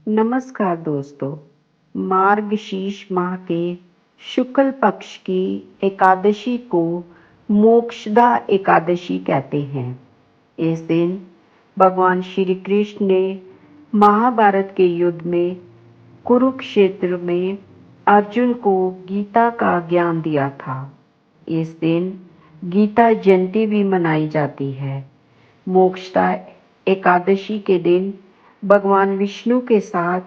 नमस्कार दोस्तों। मार्गशीर्ष माह के शुक्ल पक्ष की एकादशी को मोक्षदा एकादशी कहते हैं। इस दिन भगवान श्री कृष्ण ने महाभारत के युद्ध में कुरुक्षेत्र में अर्जुन को गीता का ज्ञान दिया था। इस दिन गीता जयंती भी मनाई जाती है। मोक्षदा एकादशी के दिन भगवान विष्णु के साथ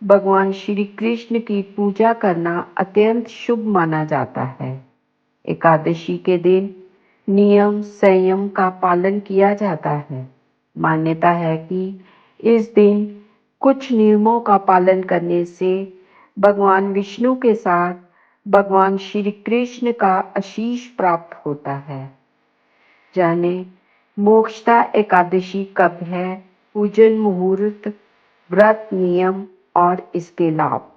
भगवान श्री कृष्ण की पूजा करना अत्यंत शुभ माना जाता है। एकादशी के दिन नियम संयम का पालन किया जाता है। मान्यता है कि इस दिन कुछ नियमों का पालन करने से भगवान विष्णु के साथ भगवान श्री कृष्ण का आशीष प्राप्त होता है। जाने मोक्षदा एकादशी कब है, पूजन मुहूर्त, व्रत नियम और इसके लाभ।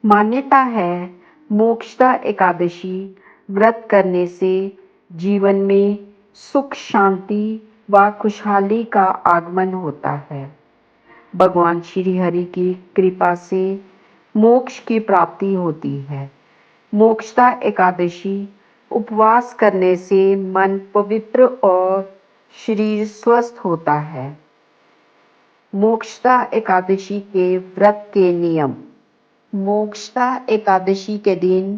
मान्यता है मोक्षदा एकादशी व्रत करने से जीवन में सुख शांति व खुशहाली का आगमन होता है। भगवान श्री हरि की कृपा से मोक्ष की प्राप्ति होती है। मोक्षदा एकादशी उपवास करने से मन पवित्र और शरीर स्वस्थ होता है। मोक्षदा एकादशी के व्रत के नियम। मोक्षदा एकादशी के दिन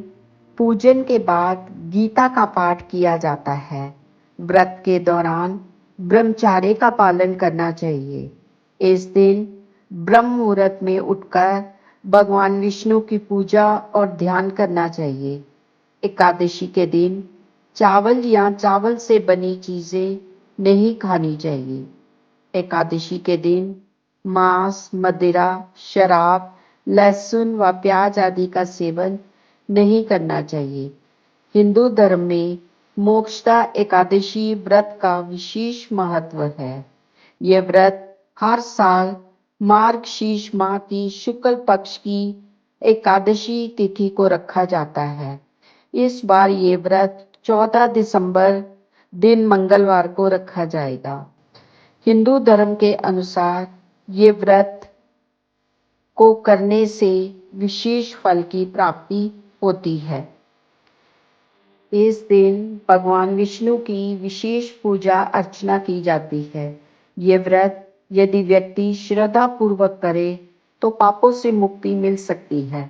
पूजन के बाद गीता का पाठ किया जाता है। व्रत के दौरान ब्रह्मचर्य का पालन करना चाहिए। इस दिन ब्रह्म मुहूर्त में उठकर भगवान विष्णु की पूजा और ध्यान करना चाहिए। एकादशी के दिन चावल या चावल से बनी चीजें नहीं खानी चाहिए। एकादशी के दिन मांस, मदिरा, शराब, लहसुन व प्याज आदि का सेवन नहीं करना चाहिए। हिंदू धर्म में मोक्षदा एकादशी व्रत का विशेष महत्व है। यह व्रत हर साल मार्गशीर्ष माह की शुक्ल पक्ष की एकादशी तिथि को रखा जाता है। इस बार ये व्रत 14 दिसंबर दिन मंगलवार को रखा जाएगा। हिंदू धर्म के अनुसार ये व्रत को करने से विशेष फल की प्राप्ति होती है। इस दिन भगवान विष्णु की विशेष पूजा अर्चना की जाती है। ये व्रत यदि व्यक्ति श्रद्धा पूर्वक करे तो पापों से मुक्ति मिल सकती है।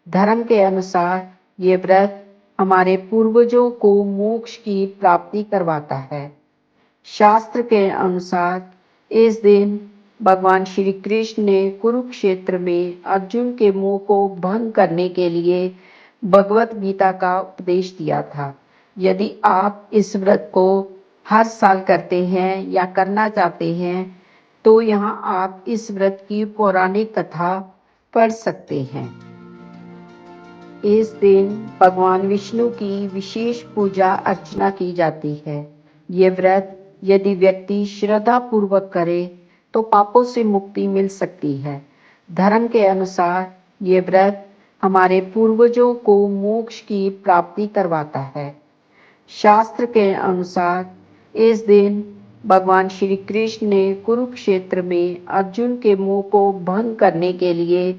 धर्म के अनुसार ये व्रत हमारे पूर्वजों को मोक्ष की प्राप्ति करवाता है। शास्त्र के अनुसार इस दिन भगवान श्री कृष्ण ने कुरुक्षेत्र में अर्जुन के मोह को भंग करने के लिए भगवत गीता का उपदेश दिया था। यदि आप इस व्रत को हर साल करते हैं या करना चाहते हैं तो यहाँ आप इस व्रत की पौराणिक कथा पढ़ सकते हैं। इस दिन भगवान विष्णु की विशेष पूजा अर्चना की जाती है। ये व्रत यदि व्यक्ति श्रद्धा पूर्वक करे तो पापों से मुक्ति मिल सकती है। धर्म के अनुसार ये व्रत हमारे पूर्वजों को मोक्ष की प्राप्ति करवाता है। शास्त्र के अनुसार इस दिन भगवान श्री कृष्ण ने कुरुक्षेत्र में अर्जुन के मोह को भंग करने के लिए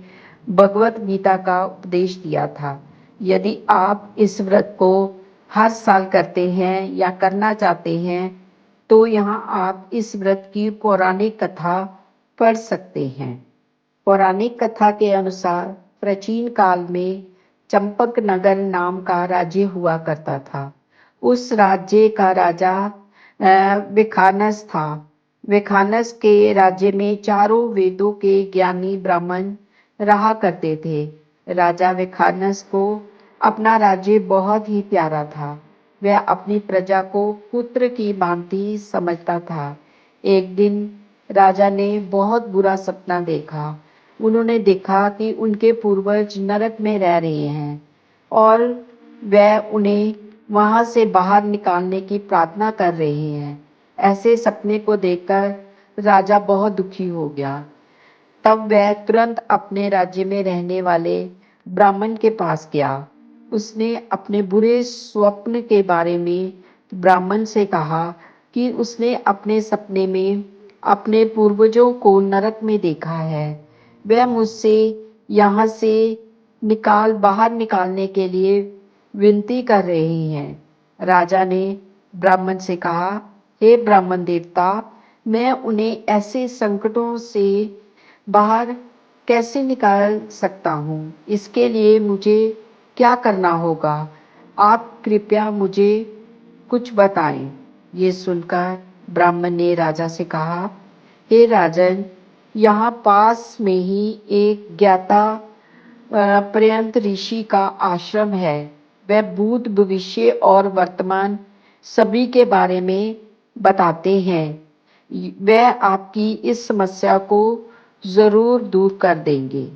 भगवत गीता का उपदेश दिया था। यदि आप इस व्रत को हर साल करते हैं या करना चाहते हैं तो यहाँ आप इस व्रत की पौराणिक कथा पढ़ सकते हैं। पौराणिक कथा के अनुसार प्राचीन काल में चंपक नगर नाम का राज्य हुआ करता था। उस राज्य का राजा विखानस था। विखानस के राज्य में चारों वेदों के ज्ञानी ब्राह्मण रहा करते थे। राजा विखानस को अपना राज्य बहुत ही प्यारा था। वह अपनी प्रजा को पुत्र की भांति समझता था। एक दिन राजा ने बहुत बुरा सपना देखा। उन्होंने देखा कि उनके पूर्वज नरक में रह रहे हैं और वह उन्हें वहां से बाहर निकालने की प्रार्थना कर रहे हैं। ऐसे सपने को देखकर राजा बहुत दुखी हो गया। तब वह तुरंत अपने राज्य में रहने वाले ब्राह्मण के पास गया। उसने अपने बुरे स्वप्न के बारे में ब्राह्मण से कहा कि उसने अपने सपने में अपने पूर्वजों को नरक में देखा है। वह मुझसे यहाँ से बाहर निकालने के लिए विनती कर रही हैं। राजा ने ब्राह्मण से कहा, हे ब्राह्मण देवता, मैं उन्हें ऐसे संकटों से बाहर कैसे निकाल सकता हूँ? इसके लिए मुझे क्या करना होगा? आप कृपया मुझे कुछ बताएं। ये सुनकर ब्राह्मण ने राजा से कहा, हे राजन, यहाँ पास में ही एक ज्ञाता पर्यंत ऋषि का आश्रम है। वह भूत, भविष्य और वर्तमान सभी के बारे में बताते हैं। वह आपकी इस समस्या को जरूर दूर कर देंगे।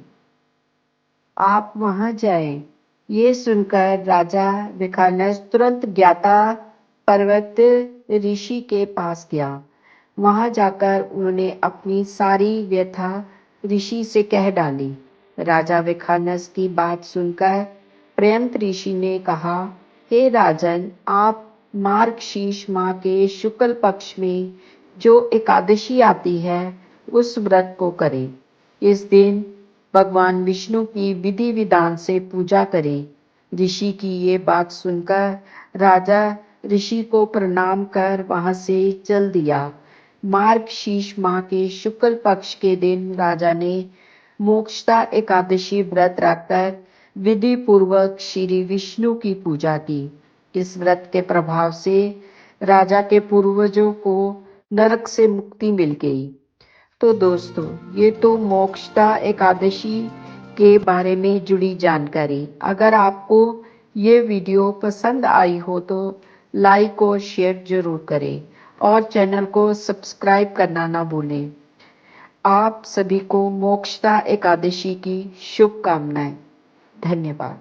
आप वहां जाएं। ये सुनकर राजा विखानस तुरंत ज्ञाता पर्वत ऋषि के पास गया। वहां जाकर उन्होंने अपनी सारी व्यथा ऋषि से कह डाली। राजा विखानस की बात सुनकर पर्यंत ऋषि ने कहा, हे राजन, आप मार्गशीर्ष माह के शुक्ल पक्ष में जो एकादशी आती है उस व्रत को करें। इस दिन भगवान विष्णु की विधि विधान से पूजा करें। ऋषि की ये बात सुनकर राजा ऋषि को प्रणाम कर वहां से चल दिया। मार्गशीर्ष माह के शुक्ल पक्ष के दिन राजा ने मोक्षदा एकादशी व्रत रखकर विधि पूर्वक श्री विष्णु की पूजा की। इस व्रत के प्रभाव से राजा के पूर्वजों को नरक से मुक्ति मिल गई। तो दोस्तों, ये तो मोक्षदा एकादशी के बारे में जुड़ी जानकारी। अगर आपको ये वीडियो पसंद आई हो तो लाइक और शेयर जरूर करें और चैनल को सब्सक्राइब करना ना भूलें। आप सभी को मोक्षदा एकादशी की शुभकामनाएं। धन्यवाद।